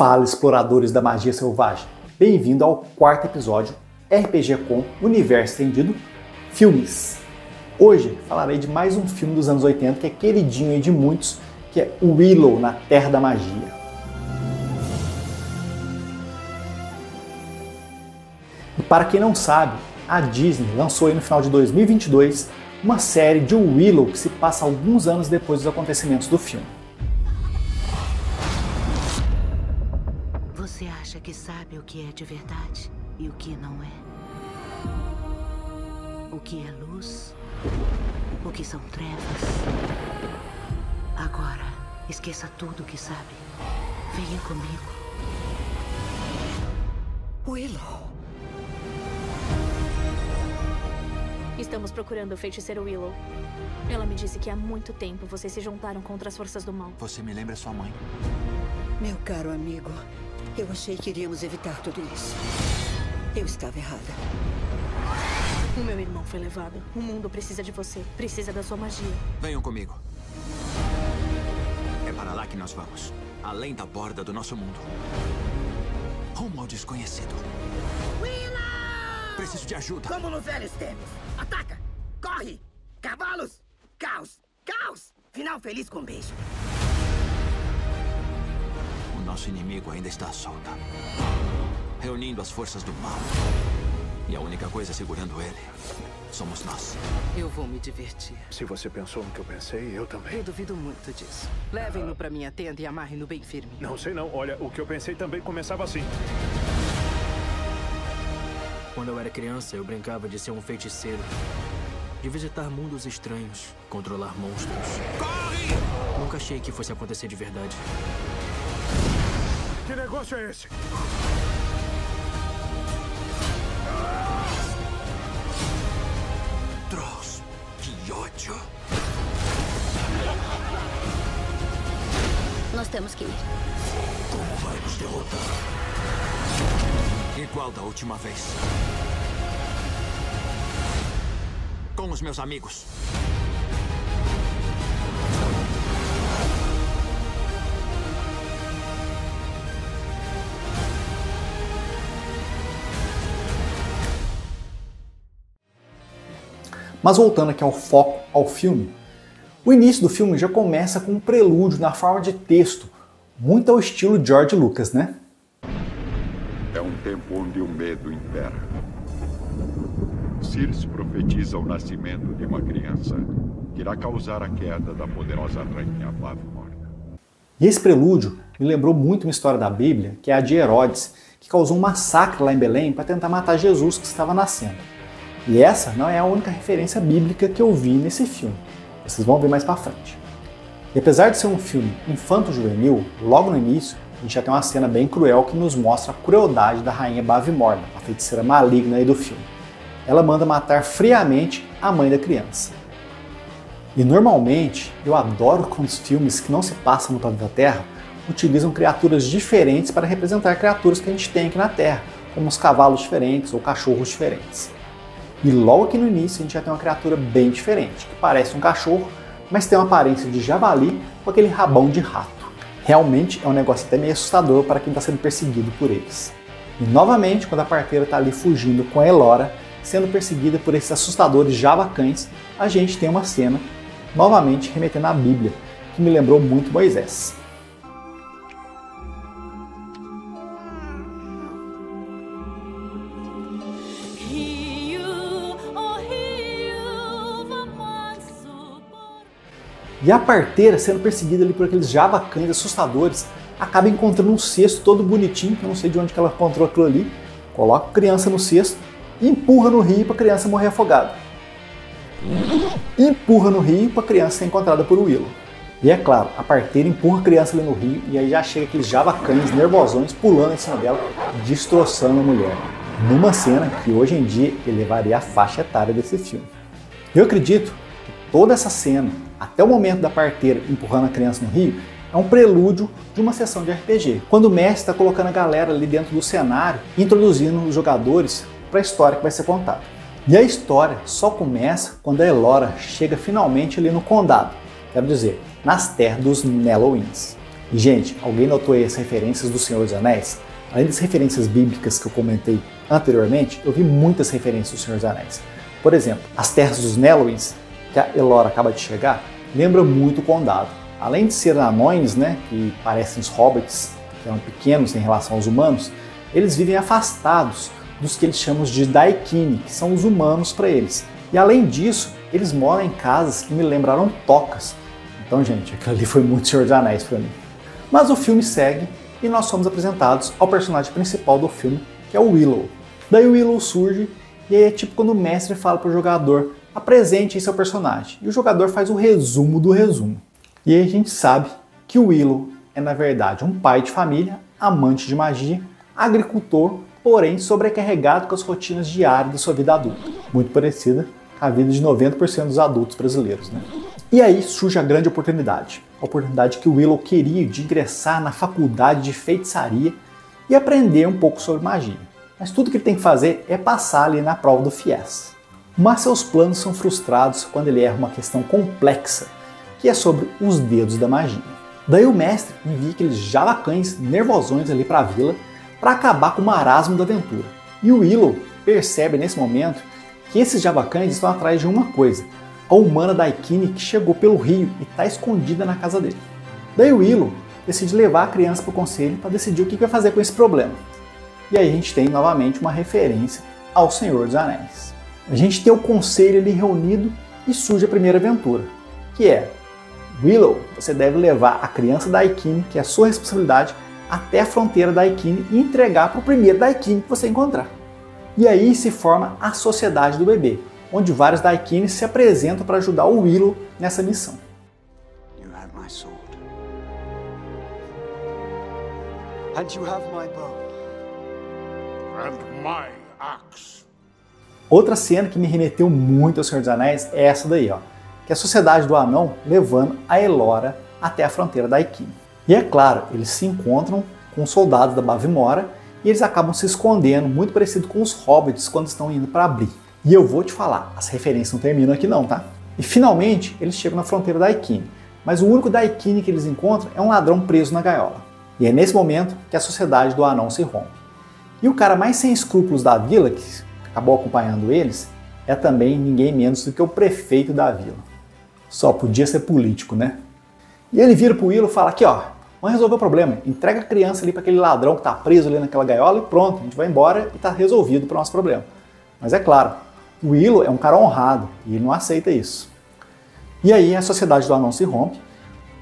Fala, exploradores da magia selvagem! Bem-vindo ao quarto episódio RPG com Universo Estendido Filmes. Hoje falarei de mais um filme dos anos 80 que é queridinho de muitos, que é Willow na Terra da Magia. E para quem não sabe, a Disney lançou aí no final de 2022 uma série de Willow que se passa alguns anos depois dos acontecimentos do filme. Você acha que sabe o que é de verdade e o que não é? O que é luz? O que são trevas? Agora, esqueça tudo o que sabe. Venha comigo. Willow. Estamos procurando a feiticeira Willow. Ela me disse que há muito tempo vocês se juntaram contra as forças do mal. Você me lembra sua mãe? Meu caro amigo, eu achei que iríamos evitar tudo isso. Eu estava errada. O meu irmão foi levado. O mundo precisa de você. Precisa da sua magia. Venham comigo. É para lá que nós vamos. Além da borda do nosso mundo. Rumo ao desconhecido. Willow! Preciso de ajuda. Como nos velhos tempos. Ataca! Corre! Cavalos! Caos! Caos! Final feliz com beijo. O nosso inimigo ainda está à solta. Reunindo as forças do mal. E a única coisa segurando ele somos nós. Eu vou me divertir. Se você pensou no que eu pensei, eu também. Eu duvido muito disso. Levem-no pra minha tenda e amarrem-no bem firme. Não sei não. Olha, o que eu pensei também começava assim. Quando eu era criança, eu brincava de ser um feiticeiro. De visitar mundos estranhos, controlar monstros. Corre! Nunca achei que fosse acontecer de verdade. Que negócio é esse? Dross, que ódio. Nós temos que ir. Como vai nos derrotar? Igual da última vez. Com os meus amigos. Mas voltando aqui ao foco, ao filme, o início do filme já começa com um prelúdio na forma de texto, muito ao estilo George Lucas, né? É um tempo onde o medo impera. Circe profetiza o nascimento de uma criança que irá causar a queda da poderosa rainha Bavmorda. E esse prelúdio me lembrou muito uma história da Bíblia, que é a de Herodes, que causou um massacre lá em Belém para tentar matar Jesus que estava nascendo. E essa não é a única referência bíblica que eu vi nesse filme. Vocês vão ver mais pra frente. E apesar de ser um filme infanto-juvenil, logo no início a gente já tem uma cena bem cruel que nos mostra a crueldade da rainha Bavmorda, a feiticeira maligna aí do filme. Ela manda matar friamente a mãe da criança. E normalmente eu adoro quando os filmes que não se passam no planeta Terra utilizam criaturas diferentes para representar criaturas que a gente tem aqui na Terra, como os cavalos diferentes ou cachorros diferentes. E logo aqui no início a gente já tem uma criatura bem diferente, que parece um cachorro, mas tem uma aparência de javali com aquele rabão de rato. Realmente é um negócio até meio assustador para quem está sendo perseguido por eles. E novamente, quando a parteira está ali fugindo com a Elora, sendo perseguida por esses assustadores javacães, a gente tem uma cena, novamente remetendo à Bíblia, que me lembrou muito Moisés. E a parteira, sendo perseguida ali por aqueles javacães assustadores, acaba encontrando um cesto todo bonitinho, que eu não sei de onde que ela encontrou aquilo ali, coloca a criança no cesto e empurra no rio para a criança morrer afogada. Empurra no rio para a criança ser encontrada por Willow. E é claro, a parteira empurra a criança ali no rio e aí já chega aqueles javacães nervosões pulando em cima dela, destroçando a mulher. Numa cena que hoje em dia elevaria a faixa etária desse filme. Eu acredito que toda essa cena, até o momento da parteira empurrando a criança no rio, é um prelúdio de uma sessão de RPG, quando o mestre está colocando a galera ali dentro do cenário, introduzindo os jogadores para a história que vai ser contada. E a história só começa quando a Elora chega finalmente ali no condado, quero dizer, nas terras dos Nellowins. E, gente, alguém notou aí as referências do Senhor dos Anéis? Além das referências bíblicas que eu comentei anteriormente, eu vi muitas referências do Senhor dos Anéis. Por exemplo, as terras dos Nelwyn, que a Elora acaba de chegar, lembra muito o Condado. Além de ser anões, né, que parecem os hobbits, que eram pequenos em relação aos humanos, eles vivem afastados dos que eles chamam de Daikini, que são os humanos para eles. E além disso, eles moram em casas que me lembraram tocas. Então, gente, aquilo ali foi muito Senhor dos Anéis para mim. Mas o filme segue e nós somos apresentados ao personagem principal do filme, que é o Willow. Daí o Willow surge e aí é tipo quando o mestre fala para o jogador: apresente seu personagem. E o jogador faz o resumo do resumo. E aí a gente sabe que o Willow é, na verdade, um pai de família, amante de magia, agricultor, porém sobrecarregado com as rotinas diárias da sua vida adulta. Muito parecida com a vida de 90% dos adultos brasileiros, né? E aí surge a grande oportunidade. A oportunidade que o Willow queria de ingressar na faculdade de feitiçaria e aprender um pouco sobre magia. Mas tudo que ele tem que fazer é passar ali na prova do FIES. Mas seus planos são frustrados quando ele erra uma questão complexa, que é sobre os dedos da magia. Daí o mestre envia aqueles javacães nervosões ali para a vila para acabar com o marasmo da aventura. E o Willow percebe nesse momento que esses javacães estão atrás de uma coisa: a humana Daikini que chegou pelo rio e está escondida na casa dele. Daí o Willow decide levar a criança para o conselho para decidir o que vai fazer com esse problema. E aí a gente tem novamente uma referência ao Senhor dos Anéis. A gente tem o conselho ali reunido e surge a primeira aventura, que é: Willow, você deve levar a criança Daikini, que é a sua responsabilidade, até a fronteira Daikini e entregar para o primeiro Daikini que você encontrar. E aí se forma a Sociedade do Bebê, onde vários Daikini se apresentam para ajudar o Willow nessa missão. You have my sword. And you have my bow. And my axe. Outra cena que me remeteu muito ao Senhor dos Anéis é essa daí, ó, que é a Sociedade do Anão levando a Elora até a fronteira Daikini. E é claro, eles se encontram com os soldados da Bavimora e eles acabam se escondendo, muito parecido com os hobbits quando estão indo para Bree. E eu vou te falar, as referências não terminam aqui não, tá? E finalmente eles chegam na fronteira Daikini, mas o único Daikini que eles encontram é um ladrão preso na gaiola. E é nesse momento que a Sociedade do Anão se rompe. E o cara mais sem escrúpulos da vila, que acabou acompanhando eles, é também ninguém menos do que o prefeito da vila. Só podia ser político, né? E ele vira pro Willow e fala: aqui ó, vamos resolver o problema, entrega a criança ali para aquele ladrão que tá preso ali naquela gaiola e pronto, a gente vai embora e tá resolvido para o nosso problema. Mas é claro, o Willow é um cara honrado e ele não aceita isso. E aí a Sociedade do Anão se rompe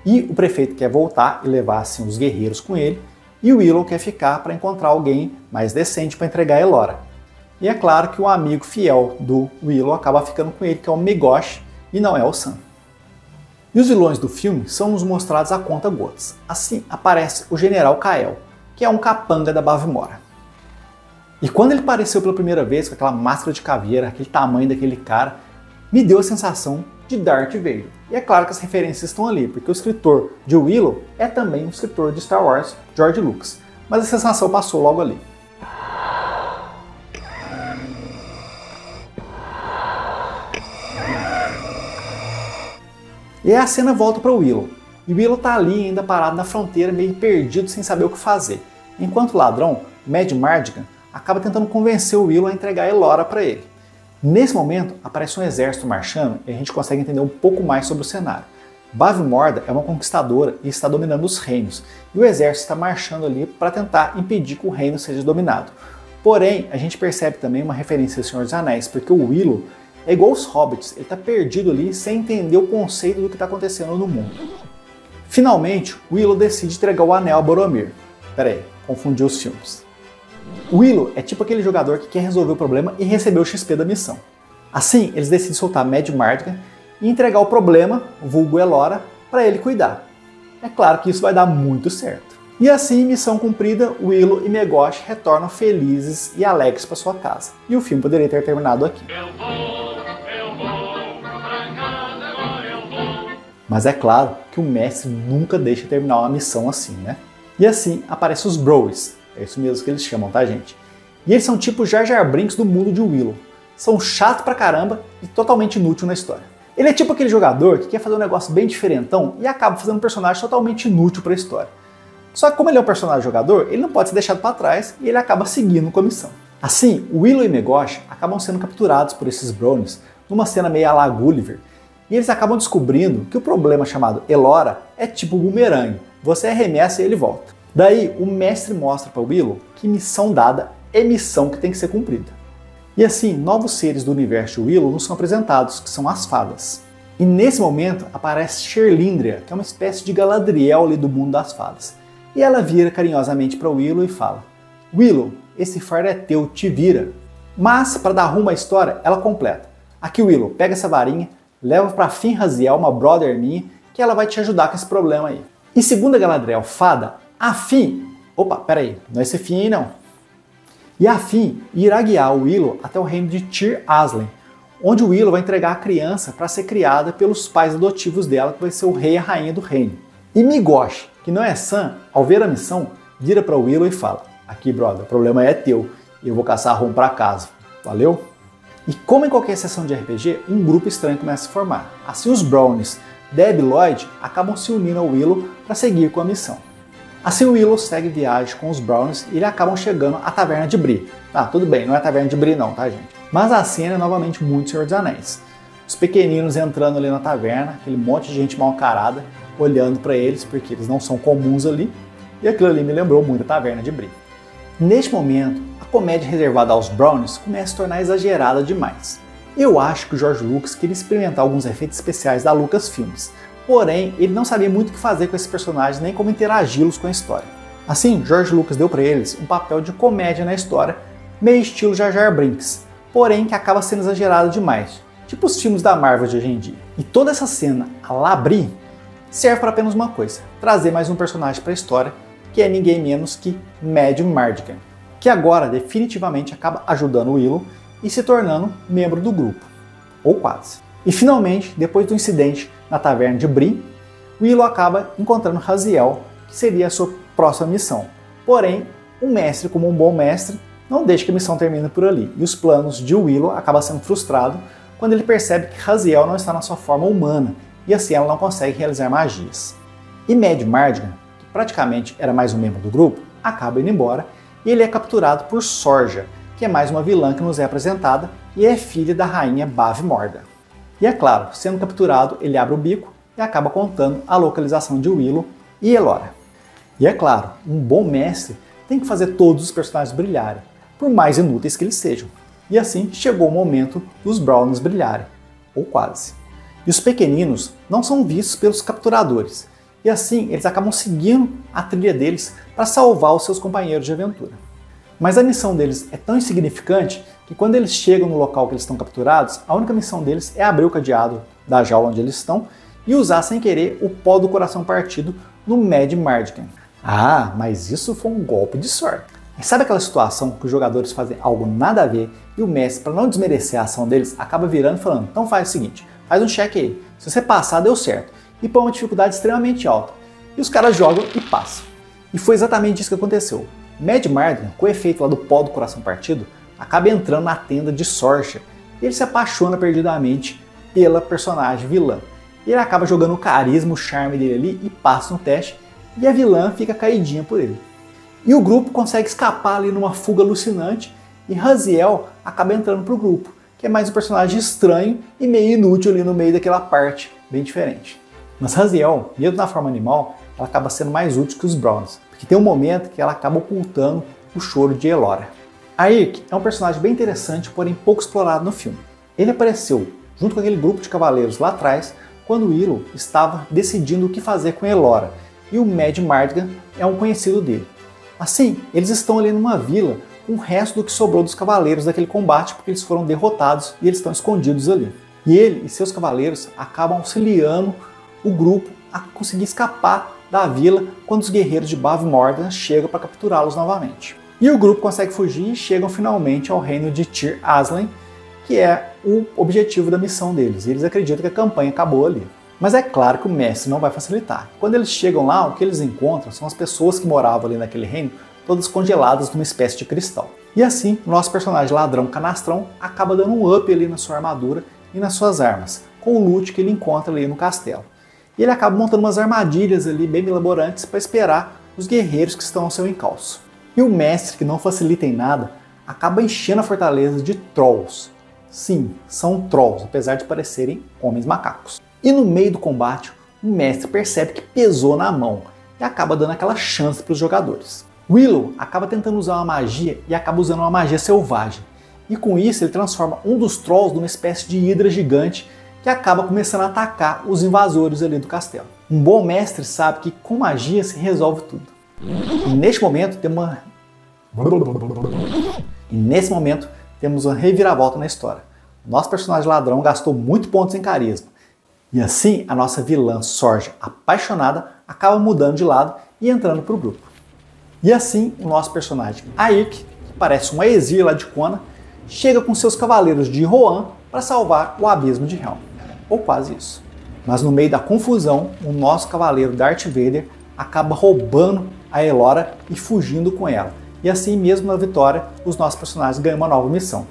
e o prefeito quer voltar e levar assim os guerreiros com ele, e o Willow quer ficar para encontrar alguém mais decente para entregar a Elora. E é claro que o amigo fiel do Willow acaba ficando com ele, que é o Megosh, e não é o Sam. E os vilões do filme são nos mostrados a conta-gotas. Assim aparece o General Kael, que é um capanga da Bavimora. E quando ele apareceu pela primeira vez com aquela máscara de caveira, aquele tamanho daquele cara, me deu a sensação de Darth Vader. E é claro que as referências estão ali, porque o escritor de Willow é também o escritor de Star Wars, George Lucas. Mas a sensação passou logo ali. E aí a cena volta para o Willow. E o Willow tá ali ainda parado na fronteira, meio perdido, sem saber o que fazer. Enquanto o ladrão, Mad Mardigan, acaba tentando convencer o Willow a entregar a Elora para ele. Nesse momento, aparece um exército marchando e a gente consegue entender um pouco mais sobre o cenário. Bavimorda é uma conquistadora e está dominando os reinos, e o exército está marchando ali para tentar impedir que o reino seja dominado. Porém, a gente percebe também uma referência ao Senhor dos Anéis, porque o Willow é igual os hobbits, ele está perdido ali sem entender o conceito do que está acontecendo no mundo. Finalmente, o Willow decide entregar o anel a Boromir. Pera aí, confundi os filmes. O Willow é tipo aquele jogador que quer resolver o problema e receber o XP da missão. Assim, eles decidem soltar Mad Mardigan e entregar o problema, o vulgo Elora, para ele cuidar. É claro que isso vai dar muito certo. E assim, missão cumprida, Willow e Megosh retornam felizes e alegres para sua casa. E o filme poderia ter terminado aqui. Mas é claro que o mestre nunca deixa terminar uma missão assim, né? E assim aparecem os Bros. É isso mesmo que eles chamam, tá, gente? E eles são tipo Jar Jar Binks do mundo de Willow. São chatos pra caramba e totalmente inútil na história. Ele é tipo aquele jogador que quer fazer um negócio bem diferentão e acaba fazendo um personagem totalmente inútil pra história. Só que como ele é um personagem jogador, ele não pode ser deixado para trás e ele acaba seguindo com a missão. Assim, Willow e Megosh acabam sendo capturados por esses Brownies numa cena meio à la Gulliver, e eles acabam descobrindo que o problema chamado Elora é tipo bumerangue, você arremessa e ele volta. Daí o mestre mostra para Willow que missão dada é missão que tem que ser cumprida. E assim, novos seres do universo de Willow nos são apresentados, que são as fadas. E nesse momento aparece Cherlindrea, que é uma espécie de Galadriel ali do mundo das fadas. E ela vira carinhosamente para Willow e fala: Willow, esse fardo é teu, te vira. Mas, para dar rumo à história, ela completa: aqui Willow, pega essa varinha, leva para Finn Raziel, uma brother minha, que ela vai te ajudar com esse problema aí. E segundo a Galadriel fada, a Finn... Opa, peraí, não é esse Finn aí não. E a Finn irá guiar o Willow até o reino de Tir Aslen, onde o Willow vai entregar a criança para ser criada pelos pais adotivos dela, que vai ser o rei e a rainha do reino. E Megosh, que não é Sam, ao ver a missão, vira para o Willow e fala: aqui, brother, o problema é teu, e eu vou caçar rumo para casa. Valeu? E como em qualquer sessão de RPG, um grupo estranho começa a se formar. Assim, os Brownies, Deb e Lloyd acabam se unindo ao Willow para seguir com a missão. Assim, o Willow segue viagem com os Brownies e eles acabam chegando à Taverna de Bree. Tá, tudo bem, não é a Taverna de Bree não, tá, gente? Mas a cena é novamente muito Senhor dos Anéis. Os pequeninos entrando ali na taverna, aquele monte de gente mal encarada, olhando para eles, porque eles não são comuns ali, e aquilo ali me lembrou muito a Taverna de Bree. Neste momento, a comédia reservada aos Brownies começa a se tornar exagerada demais. Eu acho que o George Lucas queria experimentar alguns efeitos especiais da Lucasfilmes, porém ele não sabia muito o que fazer com esses personagens nem como interagi-los com a história. Assim, George Lucas deu para eles um papel de comédia na história, meio estilo Jar Jar Binks, porém que acaba sendo exagerado demais, tipo os filmes da Marvel de hoje em dia. E toda essa cena a la Bree serve para apenas uma coisa: trazer mais um personagem para a história, que é ninguém menos que Mad Mardigan, que agora definitivamente acaba ajudando Willow e se tornando membro do grupo, ou quase. E finalmente, depois do incidente na Taverna de Bree, Willow acaba encontrando Raziel, que seria a sua próxima missão. Porém, o mestre, como um bom mestre, não deixa que a missão termine por ali, e os planos de Willow acabam sendo frustrados quando ele percebe que Raziel não está na sua forma humana, e assim ela não consegue realizar magias. E Mad Mardigan, que praticamente era mais um membro do grupo, acaba indo embora, e ele é capturado por Sorja, que é mais uma vilã que nos é apresentada, e é filha da rainha Bavmorda. E é claro, sendo capturado, ele abre o bico e acaba contando a localização de Willow e Elora. E é claro, um bom mestre tem que fazer todos os personagens brilharem, por mais inúteis que eles sejam. E assim chegou o momento dos Brownies brilharem, ou quase. E os pequeninos não são vistos pelos capturadores, e assim eles acabam seguindo a trilha deles para salvar os seus companheiros de aventura. Mas a missão deles é tão insignificante que quando eles chegam no local que eles estão capturados, a única missão deles é abrir o cadeado da jaula onde eles estão e usar sem querer o pó do coração partido no Mad Mardigan. Ah, mas isso foi um golpe de sorte. E sabe aquela situação que os jogadores fazem algo nada a ver e o mestre, para não desmerecer a ação deles, acaba virando e falando: então faz o seguinte, faz um check aí, se você passar deu certo, e põe uma dificuldade extremamente alta. E os caras jogam e passam. E foi exatamente isso que aconteceu. Mad Mardigan, com o efeito lá do pó do coração partido, acaba entrando na tenda de Sorcha e ele se apaixona perdidamente pela personagem vilã. E ele acaba jogando o carisma, o charme dele ali e passa no teste, e a vilã fica caidinha por ele. E o grupo consegue escapar ali numa fuga alucinante e Raziel acaba entrando pro grupo, que é mais um personagem estranho e meio inútil ali no meio daquela parte bem diferente. Mas Raziel, mesmo na forma animal, ela acaba sendo mais útil que os Brownies, porque tem um momento que ela acaba ocultando o choro de Elora. A Irk é um personagem bem interessante, porém pouco explorado no filme. Ele apareceu junto com aquele grupo de cavaleiros lá atrás, quando Willow estava decidindo o que fazer com Elora, e o Mad Mardigan é um conhecido dele. Assim, eles estão ali numa vila com o resto do que sobrou dos cavaleiros daquele combate, porque eles foram derrotados e eles estão escondidos ali. E ele e seus cavaleiros acabam auxiliando o grupo a conseguir escapar da vila quando os guerreiros de Bavmorda chegam para capturá-los novamente. E o grupo consegue fugir e chegam finalmente ao reino de Tir Aslen, que é o objetivo da missão deles. E eles acreditam que a campanha acabou ali. Mas é claro que o mestre não vai facilitar. Quando eles chegam lá, o que eles encontram são as pessoas que moravam ali naquele reino, todas congeladas numa espécie de cristal. E assim, o nosso personagem ladrão canastrão acaba dando um up ali na sua armadura e nas suas armas, com o loot que ele encontra ali no castelo. E ele acaba montando umas armadilhas ali bem elaborantes para esperar os guerreiros que estão ao seu encalço. E o mestre, que não facilita em nada, acaba enchendo a fortaleza de trolls. Sim, são trolls, apesar de parecerem homens macacos. E no meio do combate, o mestre percebe que pesou na mão e acaba dando aquela chance para os jogadores. Willow acaba tentando usar uma magia e acaba usando uma magia selvagem. E com isso ele transforma um dos trolls numa espécie de hidra gigante que acaba começando a atacar os invasores ali do castelo. Um bom mestre sabe que com magia se resolve tudo. E neste momento temos uma reviravolta na história. Nosso personagem ladrão gastou muito pontos em carisma. E assim a nossa vilã Sorja, apaixonada, acaba mudando de lado e entrando para o grupo. E assim o nosso personagem Airk, que parece um Aesir lá de Kona, chega com seus cavaleiros de Rohan para salvar o abismo de Helm. Ou quase isso. Mas no meio da confusão, o nosso cavaleiro Darth Vader acaba roubando a Elora e fugindo com ela. E assim mesmo na vitória, os nossos personagens ganham uma nova missão.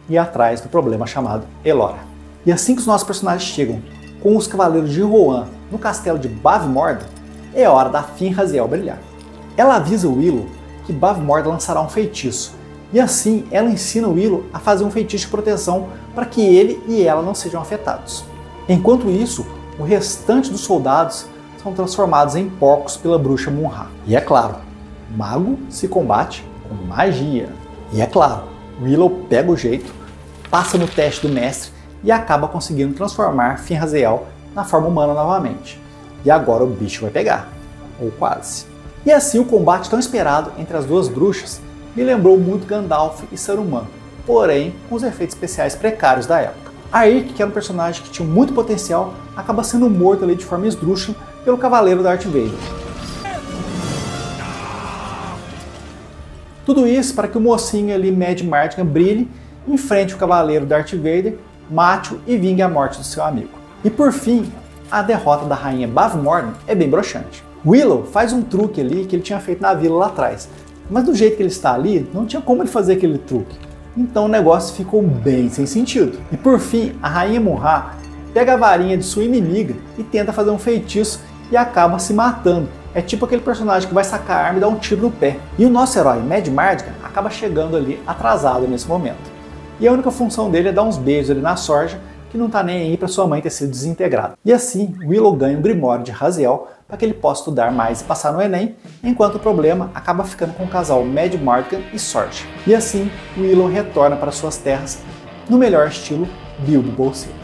Ir atrás do problema chamado Elora. E assim que os nossos personagens chegam com os cavaleiros de Rohan no castelo de Bavmorda, é hora da Finrasiel brilhar. Ela avisa o Willow que Bavmorda lançará um feitiço. E assim ela ensina o Willow a fazer um feitiço de proteção para que ele e ela não sejam afetados. Enquanto isso, o restante dos soldados são transformados em porcos pela bruxa Munra. E é claro, mago se combate com magia. E é claro, Willow pega o jeito, passa no teste do mestre e acaba conseguindo transformar Finrasiel na forma humana novamente. E agora o bicho vai pegar, ou quase. E assim o combate tão esperado entre as duas bruxas me lembrou muito Gandalf e Saruman, porém com os efeitos especiais precários da época. Airk, que era um personagem que tinha muito potencial, acaba sendo morto ali de forma esdrúxula pelo cavaleiro Darth Vader. Tudo isso para que o mocinho ali, Madmartigan, brilhe, enfrente o cavaleiro Darth Vader, mate-o e vingue a morte do seu amigo. E por fim, a derrota da rainha Bavmorda é bem broxante. Willow faz um truque ali que ele tinha feito na vila lá atrás, mas do jeito que ele está ali, não tinha como ele fazer aquele truque. Então o negócio ficou bem sem sentido. E por fim, a rainha Munra pega a varinha de sua inimiga e tenta fazer um feitiço e acaba se matando. É tipo aquele personagem que vai sacar a arma e dar um tiro no pé. E o nosso herói, Madmartigan, acaba chegando ali atrasado nesse momento. E a única função dele é dar uns beijos ali na Sorja, que não tá nem aí para sua mãe ter sido desintegrada. E assim, Willow ganha o Grimório de Raziel para que ele possa estudar mais e passar no Enem, enquanto o problema acaba ficando com o casal Madmartigan e Sorja. E assim, Willow retorna para suas terras no melhor estilo Bilbo Bolseiro.